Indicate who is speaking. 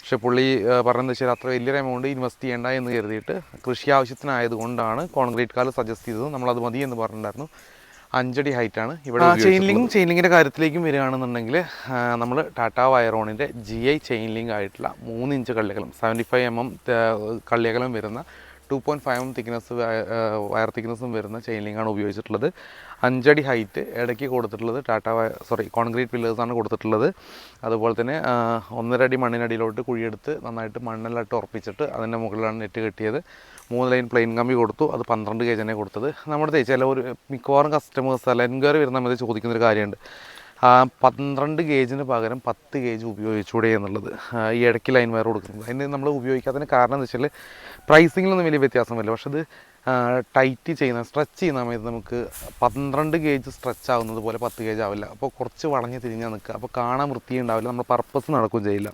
Speaker 1: പക്ഷേ പുള്ളി പറഞ്ഞതെന്ന് വെച്ചാൽ അത്ര വലിയൊരു എമൗണ്ട് ഇൻവെസ്റ്റ് ചെയ്യേണ്ട എന്ന് കരുതിയിട്ട് കൃഷി ആവശ്യത്തിനായതുകൊണ്ടാണ് കോൺക്രീറ്റ് കാല് സജസ്റ്റ് ചെയ്തത്. നമ്മളത് മതി എന്ന് പറഞ്ഞിട്ടുണ്ടായിരുന്നു. 5 അടി ഹൈറ്റാണ് ഇവിടെ. ചെയിൻ ലിങ്കിൻ്റെ കാര്യത്തിലേക്കും വരികയാണെന്നുണ്ടെങ്കിൽ നമ്മൾ ടാറ്റ വയറോണിൻ്റെ GI ചെയിൻ ലിങ്ക് ആയിട്ടുള്ള 3 ഇഞ്ച് കള്ളിയകലം 75 mm കള്ളിയകലം വരുന്ന 2.5 mm തിക്നെസ് വയർ തിക്നെസ്സും വരുന്ന ചെയിൻ ലിങ്കാണ് ഉപയോഗിച്ചിട്ടുള്ളത്. 5 അടി ഹൈറ്റ് ഇടയ്ക്ക് കൊടുത്തിട്ടുള്ളത് കോൺക്രീറ്റ് പില്ലേഴ്സാണ് കൊടുത്തിട്ടുള്ളത്. അതുപോലെ തന്നെ 1.5 അടി മണ്ണിനടിയിലോട്ട് കുഴിയെടുത്ത് നന്നായിട്ട് മണ്ണെല്ലാം ഇട്ട് ഉറപ്പിച്ചിട്ട് അതിൻ്റെ മുകളിലാണ് നെറ്റ് കെട്ടിയത്. 3 ലൈൻ പ്ലെയിൻ കമ്പി കൊടുത്തു. അത് 12 gauge തന്നെ കൊടുത്തത്. നമ്മുടെ മിക്കവാറും കസ്റ്റമേഴ്സ് അല്ല എൻക്വയറി വരുന്ന സമയത്ത് ചോദിക്കുന്നൊരു കാര്യമുണ്ട്, 12 ഗേജിന് പകരം 10 ഗേജ് ഉപയോഗിച്ചൂടെ എന്നുള്ളത്. ഈ ഇടയ്ക്ക് ലൈൻ വയർ കൊടുക്കുന്നത് അതിന് നമ്മൾ ഉപയോഗിക്കാത്തതിന് കാരണം എന്ന് വെച്ചാൽ പ്രൈസിങ്ങിലൊന്നും വലിയ വ്യത്യാസം വരില്ല. പക്ഷെ അത് ടൈറ്റ് ചെയ്യുന്ന സ്ട്രെച്ച് ചെയ്യുന്ന സമയത്ത് നമുക്ക് 12 ഗേജ് സ്ട്രെച്ച് ആവുന്നത് പോലെ 10 ഗേജ് ആവില്ല. അപ്പോൾ കുറച്ച് വളഞ്ഞ് തിരിഞ്ഞാൽ നിൽക്കുക, അപ്പോൾ കാണാൻ വൃത്തിയുണ്ടാവില്ല, നമ്മൾ പർപ്പസ് നടക്കുകയും ചെയ്യില്ല.